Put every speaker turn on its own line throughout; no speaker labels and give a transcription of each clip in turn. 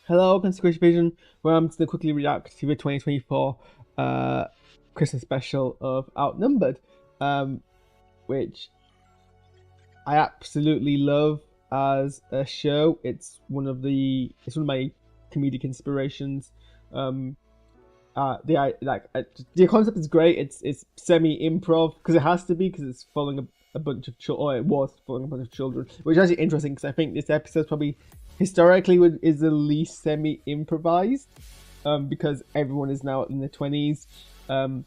Hello, Conspiracy Vision, where I'm just going to quickly react to the 2024 Christmas special of Outnumbered, um, which I absolutely love as a show. It's one of my comedic inspirations. Um, the concept is great. It's semi improv because it has to be because it's following a bunch of children. Or it was following a bunch of children, which is actually interesting because I think this episode probably historically is the least semi improvised, because everyone is now in their 20s, and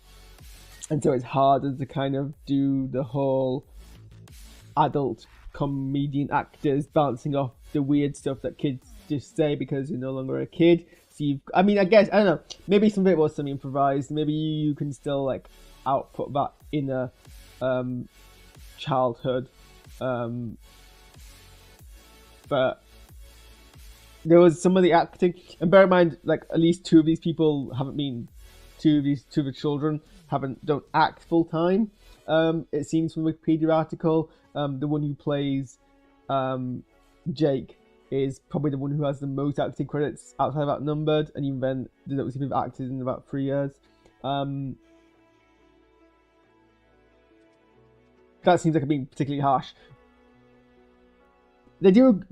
so it's harder to kind of do the whole adult comedian actors bouncing off the weird stuff that kids just say because you're no longer a kid. So I guess, I don't know, maybe some of it was semi-improvised. Maybe you can still like output that inner childhood. But there was some of the acting, and bear in mind, like at least two of the children don't act full time. It seems from the Wikipedia article, the one who plays Jake is probably the one who has the most acting credits outside of Outnumbered, and even then, they don't seem to have acted in about 3 years. That seems like being particularly harsh. They do,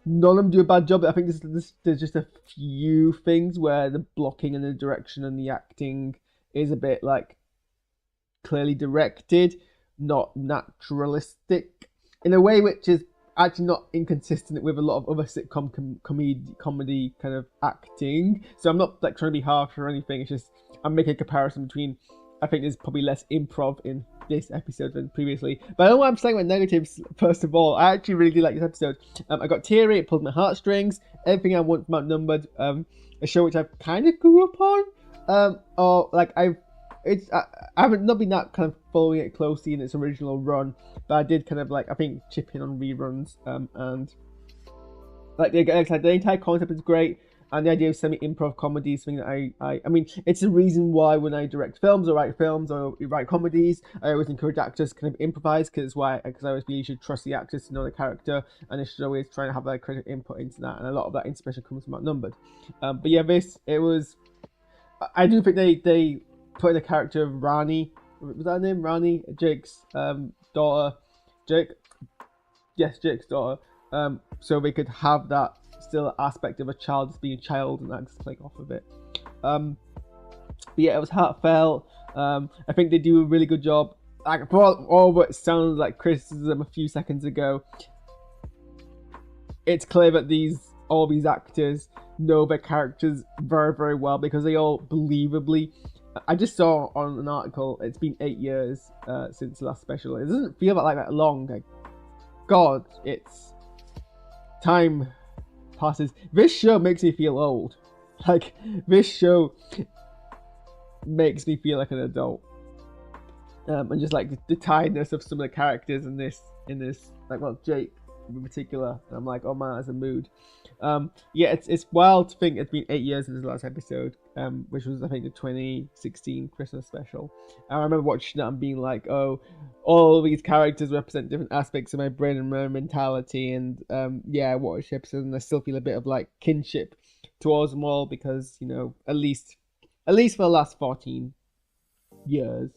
none of them do a bad job. I think there's just a few things where the blocking and the direction and the acting is a bit like clearly directed, not naturalistic, in a way which is actually not inconsistent with a lot of other sitcom comedy kind of acting. So I'm not like trying to be harsh or anything. It's just I'm making a comparison between. I think there's probably less improv in this episode than previously. But I don't know why I'm saying my negatives. First of all, I actually really like this episode. I got teary. It pulled my heartstrings. Everything I want from Outnumbered. A show which I've kind of grew up on. Or like I haven't not been that kind of following it closely in its original run, but I did kind of like I think chip in on reruns. And like the entire concept is great. And the idea of semi-improv comedy is something that I mean, it's the reason why when I direct films or write comedies, I always encourage actors to kind of improvise, because I always believe you should trust the actors to know the character, and they should always try to have their creative input into that. And a lot of that inspiration comes from Outnumbered. But yeah, I do think they put in the character of Rani. Was that her name? Rani, Jake's daughter. Jake's daughter. So they could have that still aspect of a child just being a child and that just playing off of it. But yeah, it was heartfelt. I think they do a really good job. Like for all what sounded like criticism a few seconds ago, it's clear that all these actors know their characters very, very well, because they all believably. I just saw on an article it's been 8 years since the last special. It doesn't feel like that long. Like, God, it's time passes. This show makes me feel old. Like, this show makes me feel like an adult. And just like the tiredness of some of the characters in this, like, well, Jake in particular. I'm like, oh man, that's a mood. Yeah, it's wild to think it's been 8 years since the last episode, which was I think the 2016 Christmas special. I remember watching that and being like, oh, all these characters represent different aspects of my brain and my mentality, and yeah, I watched the episode and I still feel a bit of like kinship towards them all, because at least for the last 14 years,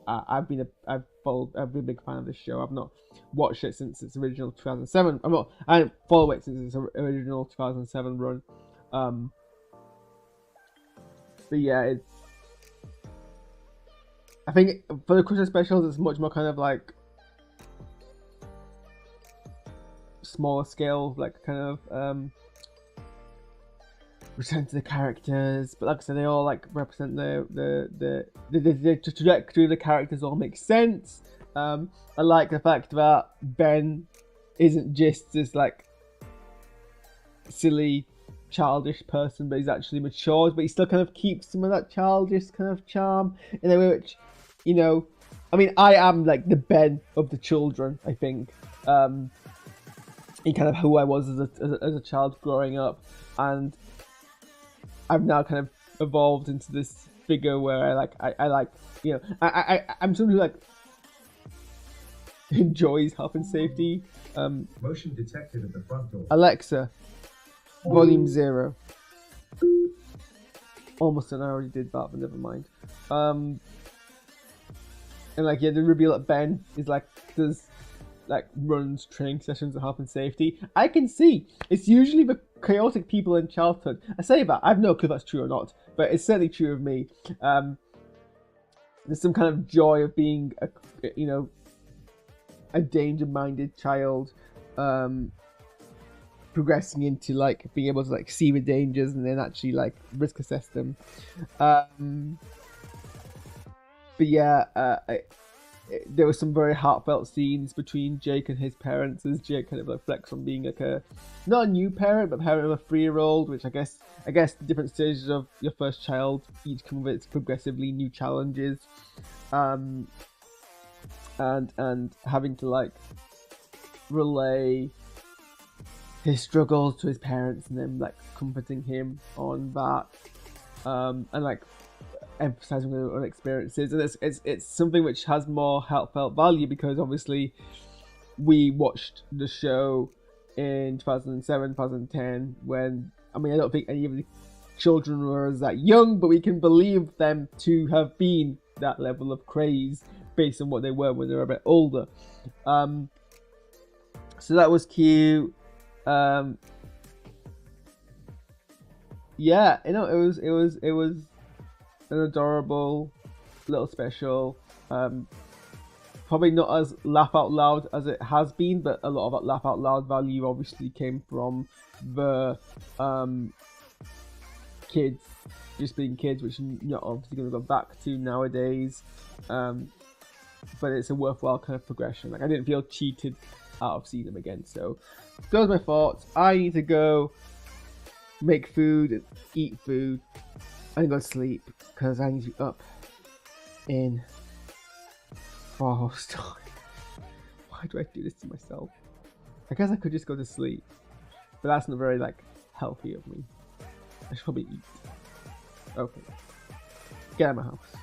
I've been a big fan of this show. I've not watched it since its original 2007. I didn't follow it since its original 2007 run. But yeah, I think for the Christmas specials, it's much more kind of like smaller scale, like kind of return to the characters. But like I said, they all like represent the trajectory of the characters all makes sense. I like the fact that Ben isn't just this like silly childish person, but he's actually matured, but he still kind of keeps some of that childish kind of charm in a way which, I mean, I am like the Ben of the children, I think, in kind of who I was as a child growing up, and I've now kind of evolved into this figure where I'm someone who like enjoys health and safety.
Motion detected at the front door.
Alexa, Volume 0. Almost an I already did that, but never mind. And like, yeah, the reveal that Ben is like, does like runs training sessions of health and safety. I can see it's usually the chaotic people in childhood. I say that, I have no clue if that's true or not, but it's certainly true of me. There's some kind of joy of being a danger-minded child, progressing into like being able to like see the dangers and then actually like risk assess them. But yeah, there were some very heartfelt scenes between Jake and his parents as Jake kind of reflects on being like not a new parent, but parent of a 3-year-old, which I guess the different stages of your first child each come with its progressively new challenges, and having to like relay his struggles to his parents and then like comforting him on that, and like emphasizing their own experiences. And it's something which has more heartfelt value because obviously we watched the show in 2007, 2010 when, I mean, I don't think any of the children were that young, but we can believe them to have been that level of craze based on what they were when they were a bit older. So that was cute. Yeah, it was an adorable little special. Probably not as laugh out loud as it has been, but a lot of that laugh out loud value obviously came from the kids just being kids, which you're not obviously going to go back to nowadays. But it's a worthwhile kind of progression. Like, I didn't feel cheated out of seeing them again. So those are my thoughts. I need to go make food and eat food and go to sleep because I need to be up in 4 hours time. Why do I do this to myself? I guess I could just go to sleep, but that's not very like healthy of me. I should probably eat. Okay, get out of my house.